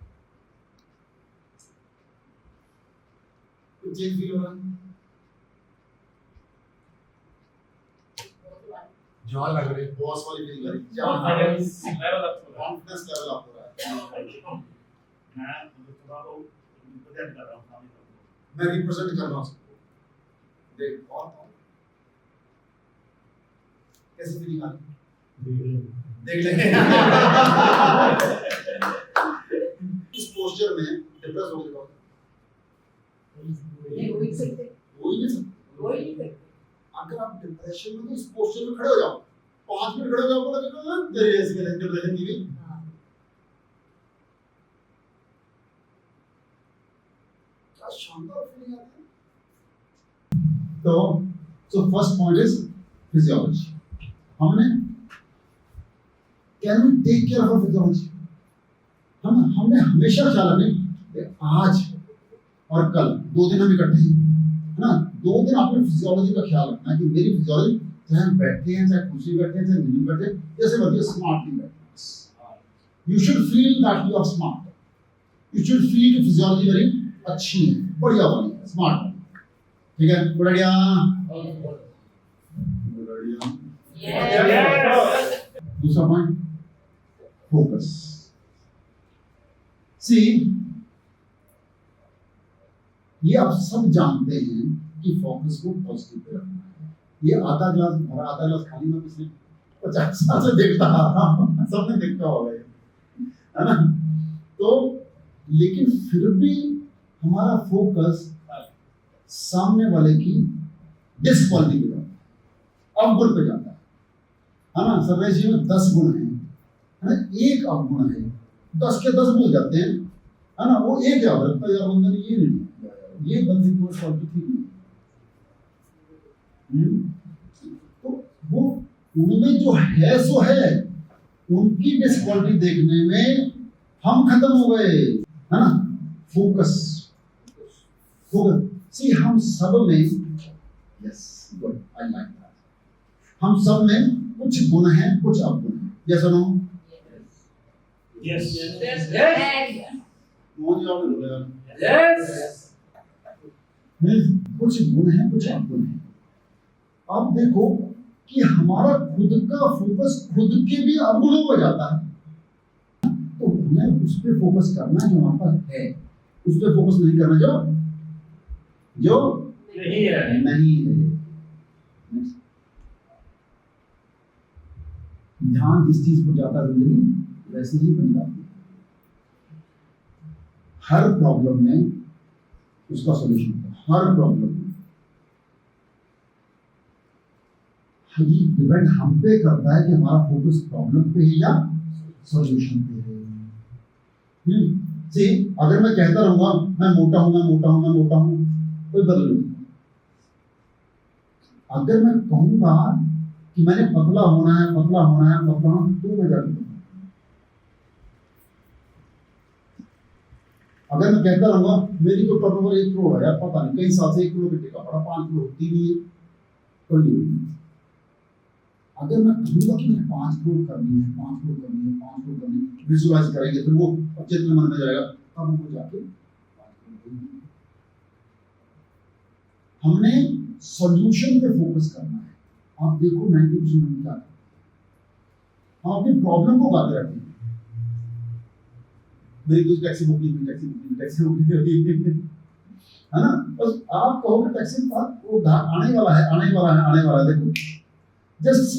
Speaker 1: कुछ चेंज फील हो रहा है,
Speaker 3: जवान लग रही है,
Speaker 1: बॉस वाली फीलिंग आ रही है,
Speaker 4: कॉन्फिडेंस लेवल अप हो रहा है।
Speaker 1: कॉन्फिडेंस लेवल अप हो रहा है।
Speaker 2: मैं थोड़ा वो रिप्रेजेंट कर रहा हूँ सामने सबको।
Speaker 1: मैं रिप्रेजेंट कर रहा हूँ सबको, देख और कैसी फीलिंग आ रही? देख लेंगे। इस पोस्चर में डिप्रेस हो गया
Speaker 5: नहीं हो ही सकते,
Speaker 1: हो ही नहीं सकता।
Speaker 5: हो ही नहीं सकते।
Speaker 1: अगर आप डिप्रेशन में तो इस पोस्चर में खड़े हो जाओ, 5 मिनट खड़े हो जाओ, लगेगा तेरी ऐसी कैसे डिप्रेशन की भी।
Speaker 5: हाँ,
Speaker 1: क्या शानदार फीलिंग आती है। तो फर्स्ट पॉइंट इज फिजियोलॉजी। हमने can we take care of physiology? हमने हमेशा ख्याल रखें आज और कल 2 दिन हम इकट्ठे हैं, है ना? 2 दिन आपने फिजियोलॉजी का ख्याल रखना है कि मेरी फिजियोलॉजी, चाहे हम बैठे हैं, चाहे कुर्सी बैठे हैं, चाहे नहीं बैठे हैं, जैसे बढ़िया स्मार्टली बैठे। You should feel that you are smart. You should feel कि फिजियोलॉजी मेरी अच्छी है, बढ़िया वाली है, स्मार्ट वाली। ठीक है, बढ़िया बढ़िया। दूसरा पॉइंट, फोकस। सी, ये आप सब जानते हैं कि फोकस को पॉजिटिव पे रखना है। ये आधा ग्लास भरा आधा ग्लास खाली मैं पिछले 50 साल से देखता आ रहा हूं, सबने देखा होगा, है ना? तो लेकिन फिर भी हमारा फोकस सामने वाले की डिसक्वालिटी पे जाता है, अवगुण पे जाता है ना? सर्वेश जी में 10 गुण हैं, है ना? एक अवगुण है, 10 के 10 भूल जाते हैं, है ना? वो एक याद रखता है, यार बंदे ने ये नहीं, ये बंदे की कोई क्वालिटी थी नहीं। तो वो उनमें जो है सो है, उनकी डिसक्वालिटी देखने में हम खत्म हो गए, है ना? Focus, focus. सी, हम सब में, yes good, I like that, हम सब में कुछ गुण हैं, कुछ अवगुण हैं। यस और नो?
Speaker 2: Yes.
Speaker 1: मोहन जी आपने बोला यार,
Speaker 4: Yes.
Speaker 1: कुछ गुण हैं, कुछ अवगुण हैं। अब देखो कि हमारा खुद का फोकस खुद के भी अवगुणों पर जाता है, तो हमें उस पर फोकस करना जो हमारे पास है, उस पर फोकस नहीं करना जो
Speaker 2: नहीं है।
Speaker 1: नहीं है। ध्यान जिस चीज पर जाता है जिंदगी वैसे ही बन जाती है। हर प्रॉब्लम में उसका सॉल्यूशन है, हर प्रॉब्लम में। ये डिपेंड हम पे करता है कि हमारा फोकस प्रॉब्लम पे है या सॉल्यूशन पे है। सी, अगर मैं कहता रहूंगा मैं मोटा हूं, मैं मोटा हूं, मैं मोटा हूं, कोई बदल नहीं। अगर मैं कहूंगा कि मैंने पतला होना है, पतला होना है, पतला होना है, तो मैं जाकर अगर मैं कहता रहूंगा मेरी तो टर्नओवर 1 करोड़ है यार, पता नहीं कई साल से 1 करोड़ के टिका पड़ा, 5 करोड़ होती नहीं है, कोई नहीं। अगर मैं कहूंगा कि मैंने 5 करोड़ करनी है, 5 करोड़ करनी है, 5 करोड़ करनी है, विजुअलाइज करेंगे, फिर वो चित्र मन में जाएगा, तब हमको जाके 5 करोड़ होगी। हमने सॉल्यूशन पे फोकस करना है। आप देखो 90% हम क्या करते हैं, हम अपनी प्रॉब्लम को गाते रहते हैं। मेरी कुछ टैक्सी बुक नहीं हुई, टैक्सी बुक नहीं हुई, है ना? बस आप कहोगे टैक्सी का वो आने वाला है, आने वाला है, आने वाला है। देखो जस्ट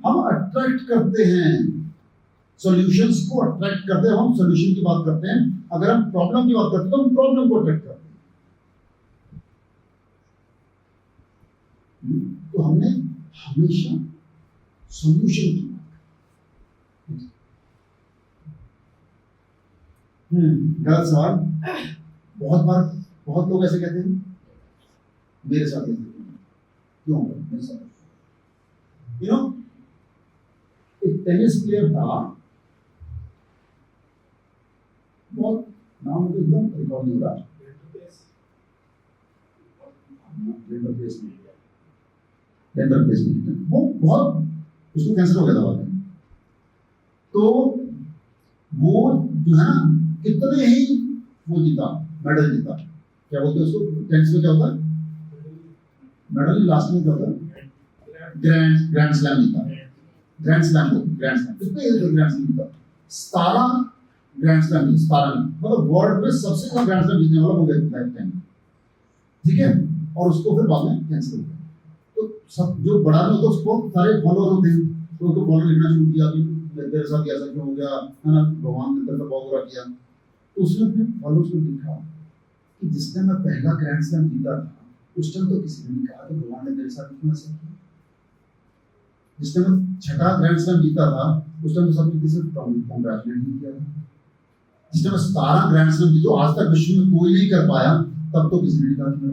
Speaker 1: हम अट्रैक्ट करते हैं सॉल्यूशंस को, अट्रैक्ट करते हैं, हम सॉल्यूशन की बात करते हैं। अगर हम प्रॉब्लम की बात करते हैं तो हम प्रॉब्लम को अट्रैक्ट करते हैं। तो हमने हमेशा सॉल्यूशन की गलत सवाल। बहुत लोग ऐसे कहते हैं, मेरे साथ ऐसे क्यों होगा मेरे साथ? यू नो, एक टेनिस प्लेयर था, बहुत नाम मुझे एकदम रिकॉर्ड नहीं हो रहा, डेंटल पेस में वो बहुत, उसको कैंसर हो गया था बाद में। तो वो जो है ना, कितने ही वो जीता, मेडल जीता, क्या बोलते हैं उसको टेनिस में, क्या होता है मेडल, लास्ट में क्या होता है, ग्रैंड स्लैम जीता, ग्रैंड स्लैम कितने ग्रैंड स्लैम जीता, 17 ग्रैंड स्लैम जीता, 17 मतलब वर्ल्ड में सबसे ज्यादा ग्रैंड स्लैम जीतने वाला हो गया लाइफ टाइम, ठीक है। और उसको फिर बाद में कैंसर हो गया। तो सब जो बड़ा नहीं होता उसको सारे फॉलोअर होते हैं, तो उसको फॉलो लिखना शुरू किया कि मेरे साथ ऐसा क्यों हो गया है ना, भगवान ने तेरे को बहुत बुरा किया। तो उसने अपने फॉलोअर्स को लिखा कि जिस टाइम मैं पहला ग्रैंड स्लैम जीता था उस टाइम तो किसी ने नहीं कहा कि भगवान ने तेरे साथ क्यों ऐसा किया। जिस टाइम मैं छठा ग्रैंड स्लैम जीता था उस टाइम तो सबने किसी कॉन्ग्रेचुलेट नहीं किया था। जिस टाइम 17 ग्रैंड स्लैम जो आज तक विश्व में कोई नहीं कर पाया तब तो किसी ने नहीं कहा कि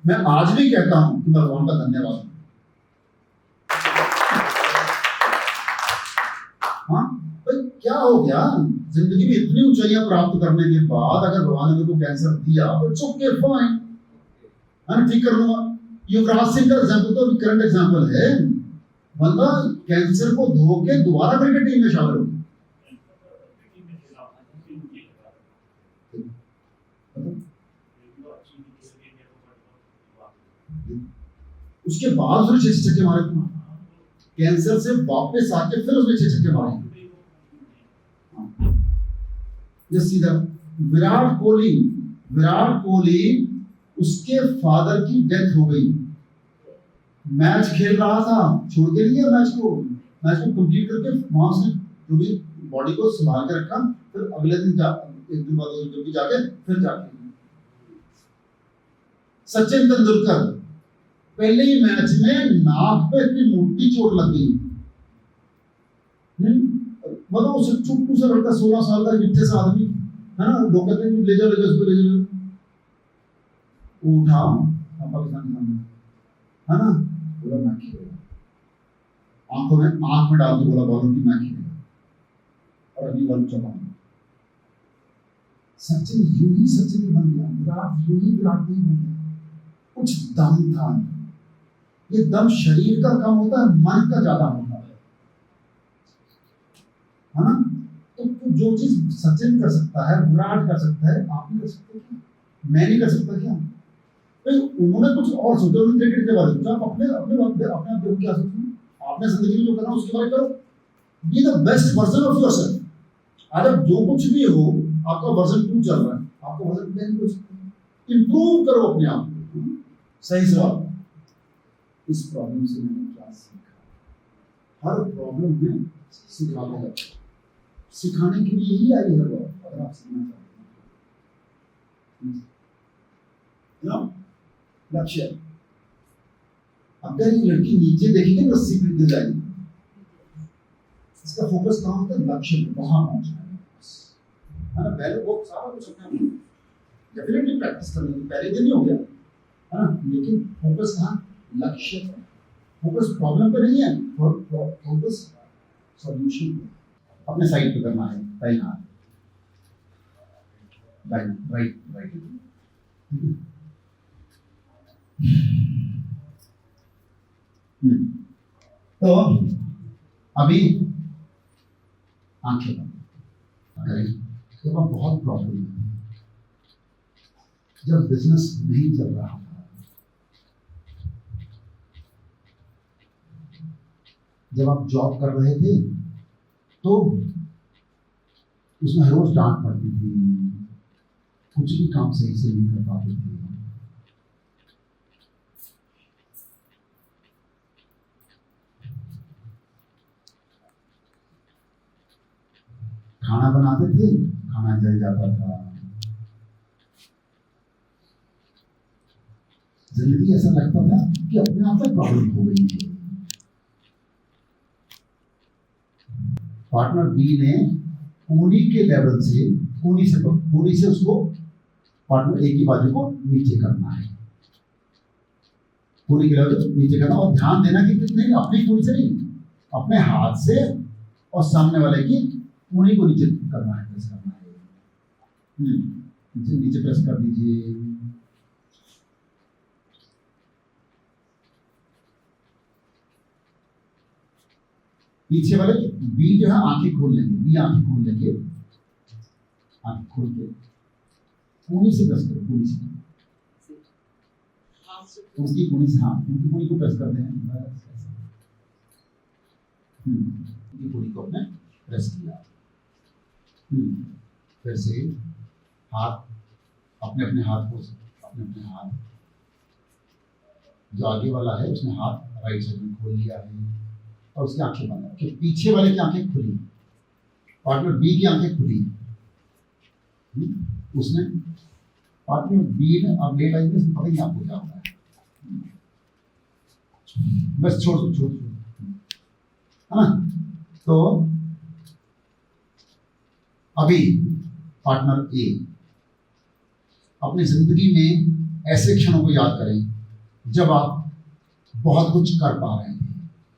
Speaker 1: मैं आज भी कहता हूं कि मैं भगवान का धन्यवाद। हाँ भाई क्या हो गया, जिंदगी में इतनी ऊंचाइयां प्राप्त करने के बाद अगर भगवान ने मेरे को कैंसर दिया तो इट्स ओके फाइन, मैं ठीक कर लूंगा। युवराज सिंह का एग्जांपल तो अभी करंट एग्जांपल है, बंदा कैंसर को धो के दोबारा क्रिकेट टीम में शामिल हो गया। उसके बाद उसने 6 छक्के मारे, कैंसर से वापस आके फिर उसने 6 छक्के मारे। जैसे सीधा विराट कोहली उसके फादर की डेथ हो गई, मैच खेल रहा था, छोड़ के नहीं गया मैच को कंप्लीट करके वहां से जो भी बॉडी को संभाल के रखा, फिर अगले दिन एक दिन बाद जब भी जाके फिर जाके। सचिन तेंदुलकर पहले ही मैच में नाक पे इतनी मोटी चोट लग गई, मतलब उसे चुट्टू से लड़का 16 साल का मिट्टे से आदमी है ना, लोग कहते हैं ले जाओ उसको ले जाओ, उठा पाकिस्तान के सामने है ना, बोला मैं खेलेगा, आंख में डाल के बोला बॉलर की मैं खेलेगा, और अभी बॉल चौका। सचिन बन गया, विराट नहीं बन गया, कुछ दम था। ये दम शरीर का कम होता है, मन का ज्यादा होता है ना। तो जो चीज सचिन कर सकता है, विराट कर सकता है, आप नहीं कर सकते क्या? मैं नहीं कर सकता क्या? भाई उन्होंने कुछ और सोचा, उन्होंने क्रिकेट के बारे में सोचा, आप अपने आप देखो क्या सोचते हैं, आपने जिंदगी में जो करना उसके बारे में करो, be the best version of yourself. आज अब जो कुछ भी हो, आपका वर्जन 2 चल रहा है, आपका वर्जन 10 हो सकता है, इंप्रूव करो अपने आप को। सही सवाल। इस प्रॉब्लम से मैंने क्या सीखा? हर प्रॉब्लम में सिखाने लगा, सिखाने के लिए ही आई है वो, अगर आप सीखना चाहते हैं। लक्ष्य, अगर ये लड़की नीचे देखेगी तो रस्सी पे गिर जाएगी, इसका फोकस कहाँ होता है? लक्ष्य पे, वहां पहुंचना है ना। पहले वो सारा कुछ अपने डेफिनेटली प्रैक्टिस करनी है, पहले दिन नहीं हो गया है ना, लेकिन फोकस कहाँ? लक्ष्य पे। फोकस प्रॉब्लम पे नहीं है, फोकस सॉल्यूशन पे। अपने साइड पे करना है, दाहिना हाथ, राइट। तो अभी आंखें बंद करें। तो बहुत प्रॉब्लम है, जब बिजनेस नहीं चल रहा था, जब आप जॉब कर रहे थे तो उसमें हर रोज डांट पड़ती थी, कुछ भी काम सही से नहीं कर पाते थे। खाना बनाते थे, खाना जल जाता था, जिंदगी ऐसा लगता था कि अपने आप में प्रॉब्लम हो गई है। पार्टनर बी ने कोनी के लेवल से कोनी से उसको पार्टनर ए की बाजू को नीचे करना है, कोनी के लेवल से नीचे करना, और ध्यान देना कि नहीं अपनी कोनी से नहीं, अपने हाथ से और सामने वाले की कोनी को नीचे करना है, प्रेस करना है। नीचे प्रेस कर दीजिए। पीछे वाले बी जो है आंखें खोल लेंगे, बी आंखें खोल लेंगे, आंखें खोल के कोनी से प्रेस करो, कोनी से उनकी कोनी से, हाँ उनकी कोनी को प्रेस करते हैं, उनकी कोनी को अपने प्रेस किया। फिर से हाथ अपने हाथ को, अपने हाथ जो आगे वाला है उसने हाथ राइट साइड में खोल लिया है और उसकी आंखें बंद है, कि पीछे वाले की आंखें खुली, पार्टनर बी की आंखें खुली। उसने पार्टनर बी ने अब लेट आई, पता नहीं आपको क्या होगा, बस छोड़ दो छोड़ दो, है ना। तो अभी पार्टनर ए अपनी जिंदगी में ऐसे क्षणों को याद करें जब आप बहुत कुछ कर पा रहे थे,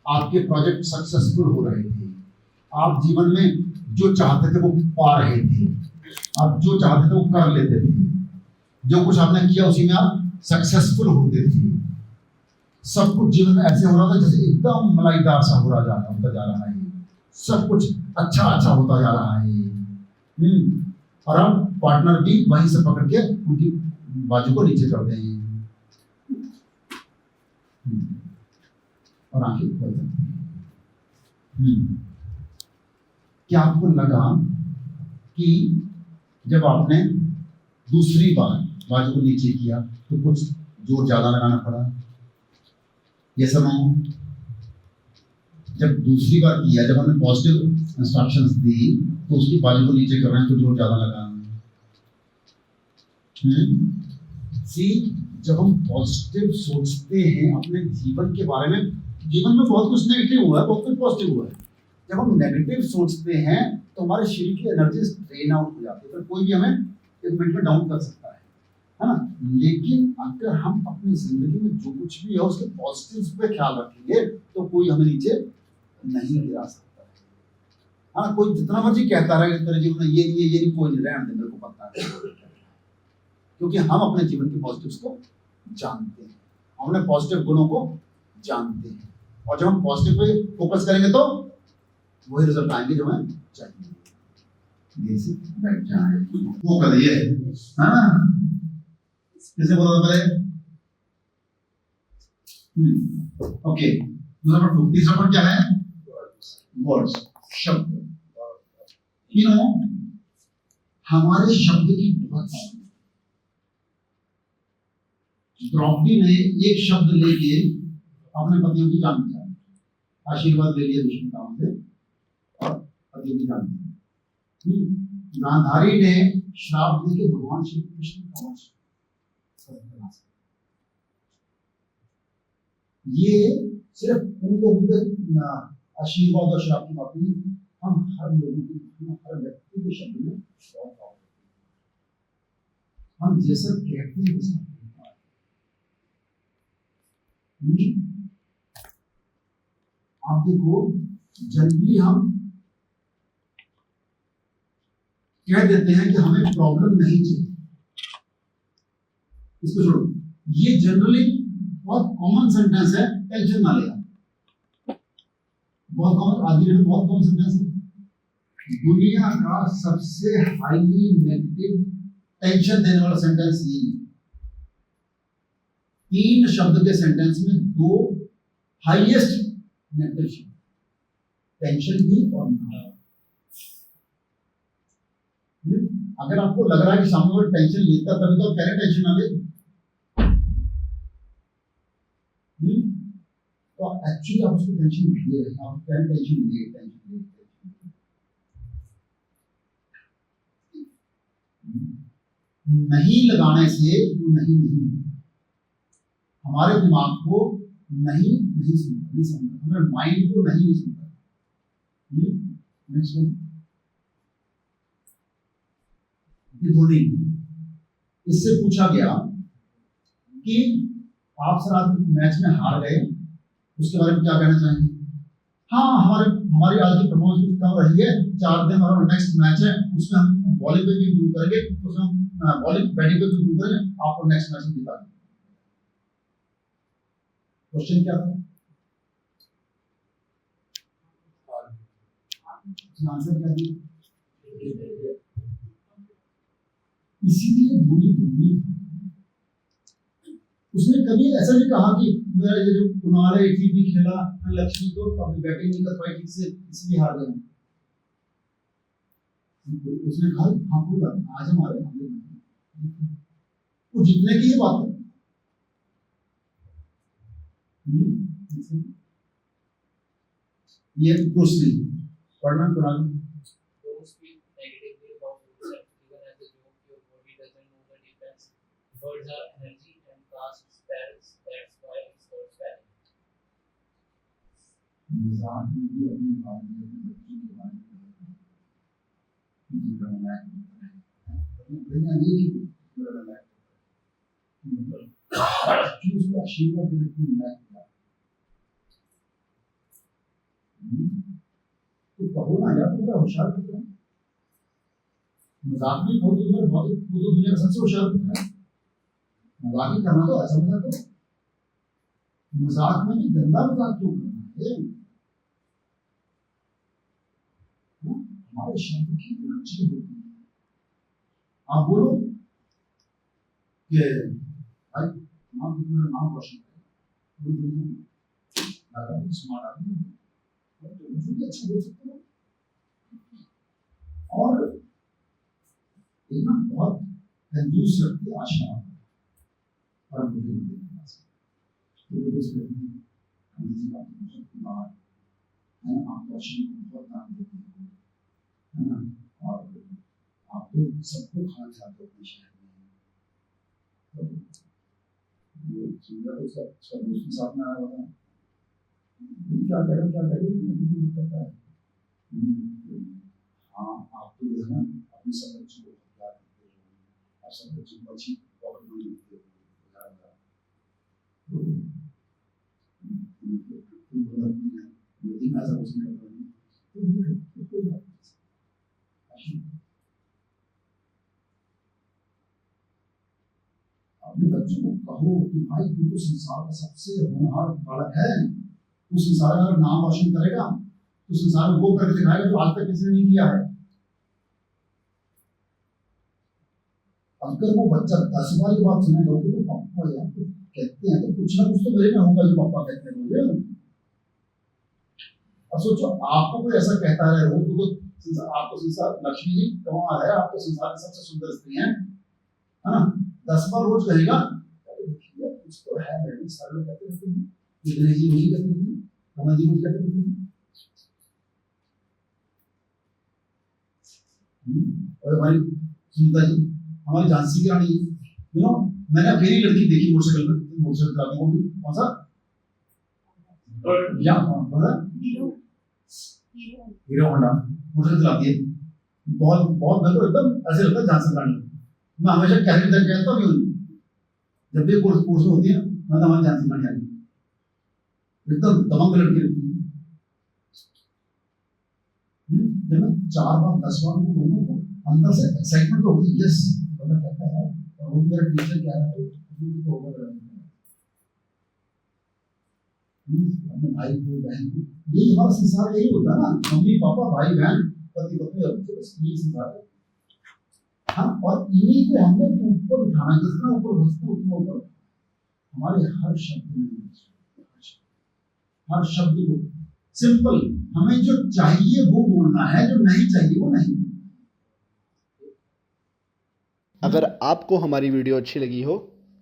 Speaker 1: आपके प्रोजेक्ट सक्सेसफुल हो रहे थे, आप जीवन में जो चाहते थे वो पा रहे थे, आप जो चाहते थे वो कर लेते थे, जो कुछ आपने किया उसी में आप सक्सेसफुल होते थे। सब कुछ जीवन में ऐसे हो रहा था जैसे एकदम मलाईदार सा होता जा रहा है, सब कुछ अच्छा अच्छा होता जा रहा है। और अब पार्टनर भी वहीं से पकड़ के उनकी बाजू को नीचे करते हैं और आंखें खोल देते हैं। क्या आपको लगा कि जब आपने दूसरी बार बाजू को नीचे किया तो कुछ जोर ज्यादा लगाना पड़ा? ये सब जब दूसरी बार किया, जब हमने पॉजिटिव इंस्ट्रक्शंस दी तो उसकी बाजू को नीचे कर रहे हैं तो जोर ज्यादा लगा। सी, जब हम पॉजिटिव सोचते हैं अपने जीवन के बारे में, जीवन में बहुत कुछ नेगेटिव हुआ है, बहुत कुछ पॉजिटिव हुआ है। जब हम नेगेटिव सोचते हैं तो हमारे शरीर की एनर्जी ड्रेन आउट हो जाती है, फिर कोई भी हमें एक मिनट में डाउन कर सकता है ना। लेकिन अगर हम अपनी जिंदगी में जो कुछ भी है उसके पॉजिटिव पे ख्याल रखेंगे तो कोई हमें नीचे नहीं गिरा सकता है। हाँ, कोई जितना मर्जी कहता रहे तेरे जीवन में ये नहीं, कोई नहीं, रहने दे, मेरे को पता है, क्योंकि हम अपने जीवन के पॉजिटिव्स को जानते हैं, हम अपने पॉजिटिव गुणों को जानते हैं, और जब हम पॉजिटिव पे फोकस करेंगे तो वही रिजल्ट आएंगे जो हमें चाहिए। से बैठ जाए वो करिए, है ना। किसे बोला था पहले? ओके, नंबर 2 तीसरा पॉइंट क्या है? वर्ड्स, शब्द। हमारे शब्द की बहुत, द्रौपदी ने एक शब्द लेके अपने पतियों की जान बचाई, आशीर्वाद ले लिया दुष्मताओं से और पतियों की जान बचाई। गांधारी ने श्राप देके भगवान श्री कृष्ण का ये सिर्फ उन लोगों के आशीर्वाद और श्राप की बात नहीं, हम हर लोगों की, हर व्यक्ति के शब्द में हम जैसा कहते हैं वैसा आप देखो, जनरली हम कह देते हैं कि हमें प्रॉब्लम नहीं चाहिए, इसको छोड़ो, ये जनरली बहुत कॉमन सेंटेंस है, टेंशन ना लेना, बहुत कॉमन, आज की डेट में बहुत कॉमन सेंटेंस है। दुनिया का सबसे हाईली नेगेटिव टेंशन देने वाला सेंटेंस यही है। 3 शब्द के सेंटेंस में 2 हाईएस्ट नेगेटिव शब्द, टेंशन भी और ना। अगर आपको लग रहा है कि सामने वाला टेंशन लेता तभी तो आप कह रहे टेंशन ना ले, तो एक्चुअली आप उसको टेंशन ले रहे हैं, आप कह रहे टेंशन ले, टेंशन ले। नहीं लगाने से वो नहीं, हमारे दिमाग को नहीं सुनता, हमारे माइंड को नहीं सुनता। नेक्स्ट धोनी, इससे पूछा गया कि आप सर आज मैच में हार गए, उसके बारे में क्या कहना चाहेंगे? हाँ, हमारी आज की परफॉर्मेंस कुछ कम रही है, 4 दिन और नेक्स्ट मैच है, उसमें हम बॉलिंग पे भी इम्प्रूव करेंगे, उसमें हम बॉलिंग बैटिंग पे भी इम्प्रूव करेंगे, आपको नेक्स्ट मैच में जिता देंगे। क्वेश्चन क्या था? आंसर क्या दिया? इसीलिए धोनी उसने कभी ऐसा नहीं कहा कि मेरा ये जो कुणाल है ठीक नहीं खेला, लक्ष्मी तो कभी बैटिंग नहीं कर पाई ठीक से इसलिए हार गए। उसने कहा हाँ कोई बात नहीं, आज हम हारे, वो जीतने की ही बात है। ये दूसरी पढ़ना Quran
Speaker 4: Don't speak negatively about yourself, even as a joke. Your body doesn't know the difference. Words are energy and cast spells. That's why it's called spelling.
Speaker 1: मजाक में भी अपने बारे में अपने बच्चों के बारे में बुरा मजाक करता है दुनिया नहीं की बुरा मजाक करता है जो उसको आशीर्वाद देने की मजाक किया तो कहो ना यार तुम्हारा होशियार पुत्र है मजाक में कहो तो तुम्हारे बहुत वो तो दुनिया का सबसे होशियार पुत्र है मजाक ही करना तो ऐसा मजाक करो मजाक में भी गंदा मजाक क्यों करना है हमारे शब्द की एनर्जी होती है आप बोलो कि भाई नाम तुम्हारा नाम रोशन करेगा स्मार्ट आदमी है तो मुझे भी अच्छा बोल सकते हो और एक ना बहुत कंजूस व्यक्ति आशा और मुझे भी देखना तो उस व्यक्ति अंग्रेजी बात बहुत बार है आप रोशन को बहुत नाम देते हैं है ना और आप तो सबको खाना खिलाते हो अपने शहर में ये सुंदर तो सब दोस्त के साथ में आया हुआ क्या करें नहीं पता है हाँ आप तो जो है ना अपने सब बच्चों को प्यार करते हो और सब बच्चों को अच्छी पॉकेट मनी देते हो तुम गलत नहीं है यदि मैं ऐसा कुछ नहीं करता हूँ तो नहीं करते कोई बात अपने बच्चों को कहो कि भाई तू तो संसार का सबसे होनहार बालक है तू संसार का नाम रोशन करेगा तो संसार में वो करके दिखाएगा जो आज तक किसी ने नहीं किया है अगर वो बच्चा 10 बार ये बात सुनेगा तो पापा यार तो कहते हैं तो कुछ ना कुछ तो मेरे में होगा जो पापा कहते हैं मुझे और सोचो आपको कोई ऐसा कहता है रोज तो आपको संसार लक्ष्मी जी कमा है आपको संसार की सबसे सुंदर स्त्री है ना 10 बार रोज कहेगा कुछ तो है मेरे सारे लोग कहते रहते हैं इतने जी नहीं कहते हैं कमल जी कहते रहते हैं और हमारी सुनीता जी हमारी झांसी की रानी यू नो मैंने अकेली लड़की देखी मोटरसाइकिल चलाती वो भी कौन सा या कौन सा हीरो होंडा मोटरसाइकिल चलाती है बहुत बहुत मेरे को एकदम ऐसे लगता है झांसी की रानी मैं हमेशा कहता भी हूँ जब भी कोर्स में होती है मैं तो हमारी झांसी की रानी आ गई एकदम दबंग लड़की रहती है जब मैं 4 बार 10 बार को बोलूँ तो अंदर से एक्साइटमेंट होगी यस बंदा कहता है और वो मेरा टीचर क्या है तो होगा अपने भाई को बहन को यही हमारा संसार यही होता है ना मम्मी पापा भाई बहन पति पत्नी और बच्चे बस यही संसार है हाँ और इन्हीं को हमने ऊपर उठाना जितना ऊपर घसते उतना ऊपर हमारे हर शब्द में हर शब्द को सिंपल हमें जो चाहिए वो बोलना है जो नहीं चाहिए वो नहीं
Speaker 5: अगर आपको हमारी वीडियो अच्छी लगी हो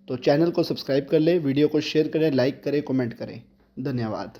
Speaker 5: तो चैनल को सब्सक्राइब कर लें वीडियो को शेयर करें लाइक करें कमेंट करें धन्यवाद।